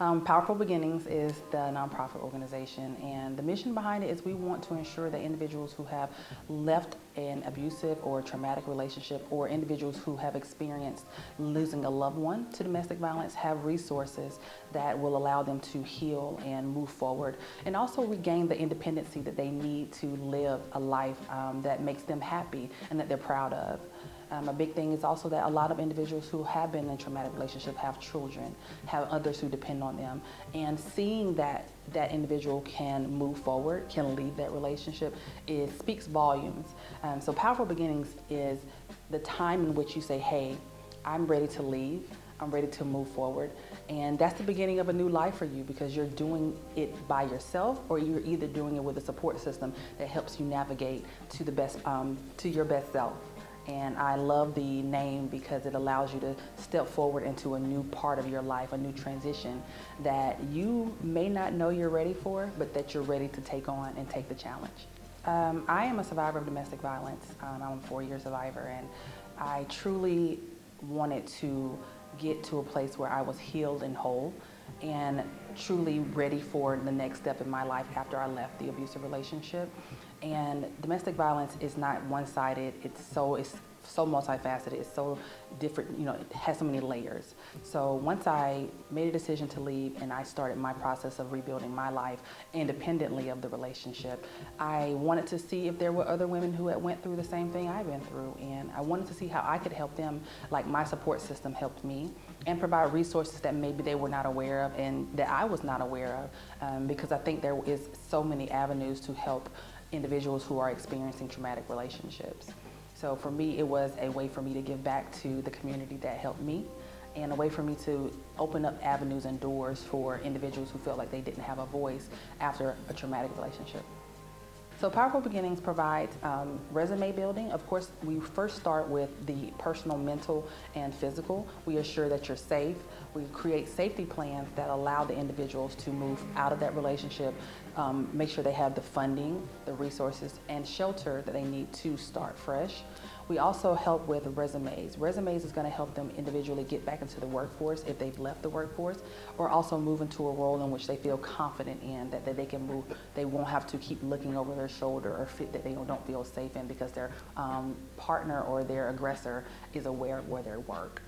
Powerful Beginnings is the nonprofit organization, and the mission behind it is we want to ensure that individuals who have left an abusive or traumatic relationship, or individuals who have experienced losing a loved one to domestic violence, have resources that will allow them to heal and move forward, and also regain the independency that they need to live a life that makes them happy and that they're proud of. A big thing is also that a lot of individuals who have been in a traumatic relationship have children, have others who depend on them, and seeing that that individual can move forward, can leave that relationship, it speaks volumes. So Powerful Beginnings is the time in which you say, hey, I'm ready to leave, I'm ready to move forward. And that's the beginning of a new life for you, because you're doing it by yourself, or you're either doing it with a support system that helps you navigate to the best, to your best self. And I love the name because it allows you to step forward into a new part of your life, a new transition that you may not know you're ready for, but that you're ready to take on and take the challenge. I am a survivor of domestic violence. I'm a 4-year survivor, and I truly wanted to get to a place where I was healed and whole and truly ready for the next step in my life after I left the abusive relationship. And domestic violence is not one-sided. It's so multifaceted. It's so different. You know, it has so many layers. So once I made a decision to leave and I started my process of rebuilding my life independently of the relationship, I wanted to see if there were other women who had went through the same thing I've been through, and I wanted to see how I could help them like my support system helped me, and provide resources that maybe they were not aware of and that I was not aware of, because I think there is so many avenues to help individuals who are experiencing traumatic relationships. So for me, it was a way for me to give back to the community that helped me, and a way for me to open up avenues and doors for individuals who felt like they didn't have a voice after a traumatic relationship. So Powerful Beginnings provides resume building. Of course, we first start with the personal, mental, and physical. We assure that you're safe. We create safety plans that allow the individuals to move out of that relationship, make sure they have the funding, the resources, and shelter that they need to start fresh. We also help with resumes. Resumes is going to help them individually get back into the workforce if they've left the workforce, or also move into a role in which they feel confident in, that they can move. They won't have to keep looking over their shoulder, or that they don't feel safe in because their partner or their aggressor is aware of where they work.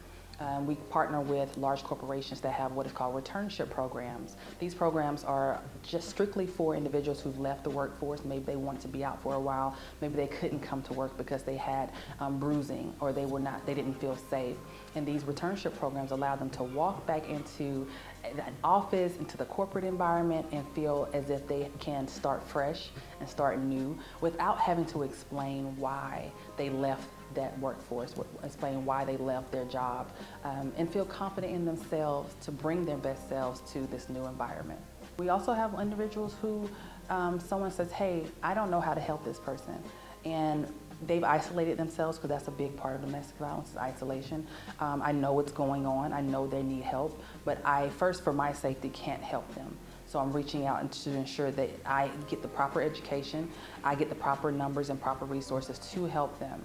We partner with large corporations that have what is called returnship programs. These programs are just strictly for individuals who've left the workforce. Maybe they wanted to be out for a while. Maybe they couldn't come to work because they had bruising, or they didn't feel safe. And these returnship programs allow them to walk back into an office, into the corporate environment, and feel as if they can start fresh and start new without having to explain why they left that workforce, explain why they left their job, and feel confident in themselves to bring their best selves to this new environment. We also have individuals who someone says, hey, I don't know how to help this person, and they've isolated themselves, because that's a big part of domestic violence, is isolation. I know what's going on, I know they need help, but I first, for my safety, can't help them. So I'm reaching out to ensure that I get the proper education, I get the proper numbers and proper resources to help them.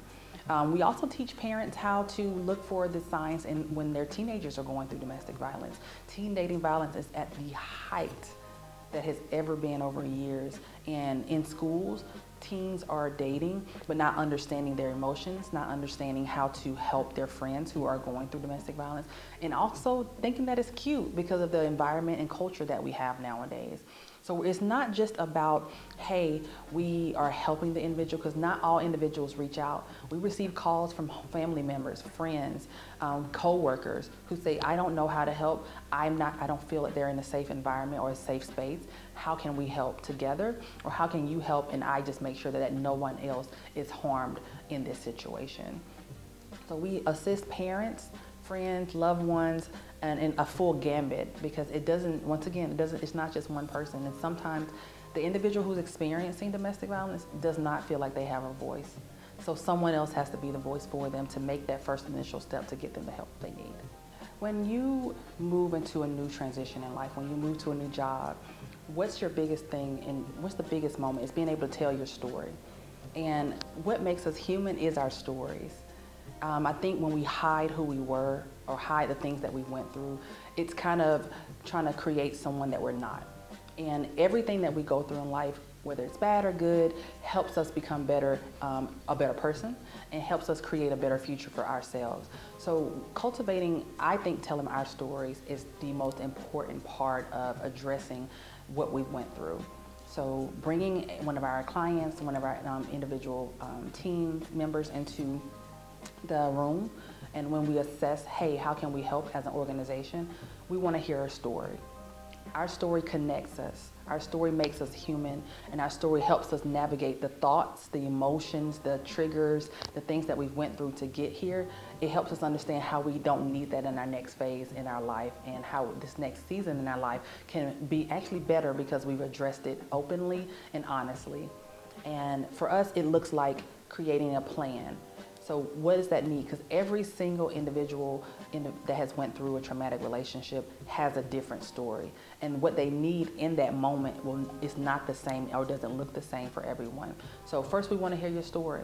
We also teach parents how to look for the signs when their teenagers are going through domestic violence. Teen dating violence is at the height that has ever been over years. And in schools, teens are dating, but not understanding their emotions, not understanding how to help their friends who are going through domestic violence, and also thinking that it's cute because of the environment and culture that we have nowadays. So it's not just about, hey, we are helping the individual, because not all individuals reach out. We receive calls from family members, friends, co-workers who say, I don't know how to help. I don't feel that they're in a safe environment or a safe space. How can we help together? Or how can you help and I just make sure that no one else is harmed in this situation? So we assist parents, friends, loved ones, and in a full gambit, because it doesn't, once again, it's not just one person. And sometimes the individual who's experiencing domestic violence does not feel like they have a voice. So someone else has to be the voice for them to make that first initial step to get them the help they need. When you move into a new transition in life, when you move to a new job, what's your biggest thing and what's the biggest moment? Is being able to tell your story. And what makes us human is our stories. I think when we hide who we were or hide the things that we went through, it's kind of trying to create someone that we're not. And everything that we go through in life, whether it's bad or good, helps us become better, a better person, and helps us create a better future for ourselves. So cultivating, I think telling our stories is the most important part of addressing what we went through. So bringing one of our clients, one of our individual team members into the room, and when we assess, hey, how can we help as an organization, we want to hear a story. Our story connects us. Our story makes us human, and our story helps us navigate the thoughts, the emotions, the triggers, the things that we went through to get here. It helps us understand how we don't need that in our next phase in our life, and how this next season in our life can be actually better because we've addressed it openly and honestly. And for us, it looks like creating a plan. So what does that need? Because every single individual that has went through a traumatic relationship has a different story. And what they need in that moment is not the same, or doesn't look the same for everyone. So first we want to hear your story.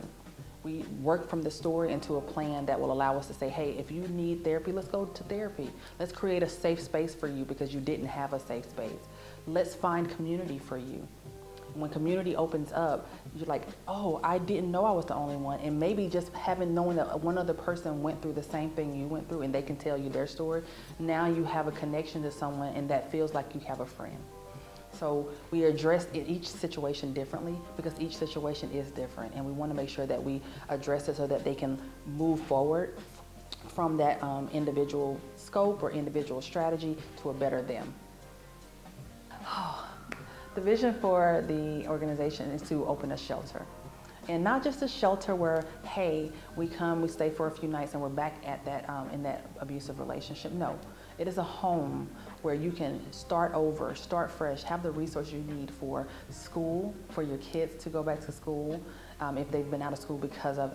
We work from the story into a plan that will allow us to say, hey, if you need therapy, let's go to therapy. Let's create a safe space for you because you didn't have a safe space. Let's find community for you. When community opens up, you're like, oh, I didn't know I was the only one. And maybe just knowing that one other person went through the same thing you went through, and they can tell you their story, now you have a connection to someone, and that feels like you have a friend. So we address each situation differently because each situation is different, and we want to make sure that we address it so that they can move forward from that individual scope or individual strategy to a better them. The vision for the organization is to open a shelter. And not just a shelter where, hey, we come, we stay for a few nights, and we're back at that in that abusive relationship. No, it is a home where you can start over, start fresh, have the resources you need for school, for your kids to go back to school, if they've been out of school because of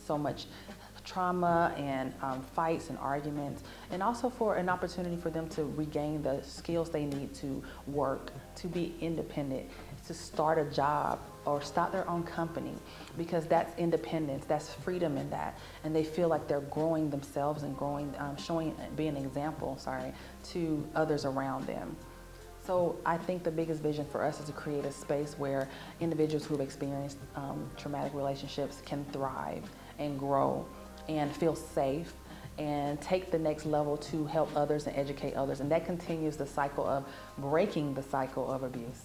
so much trauma and fights and arguments, and also for an opportunity for them to regain the skills they need to work, to be independent, to start a job or start their own company, because that's independence, that's freedom in that, and they feel like they're growing themselves and growing, being an example, to others around them. So I think the biggest vision for us is to create a space where individuals who've experienced traumatic relationships can thrive and grow and feel safe and take the next level to help others and educate others. And that continues the cycle of breaking the cycle of abuse.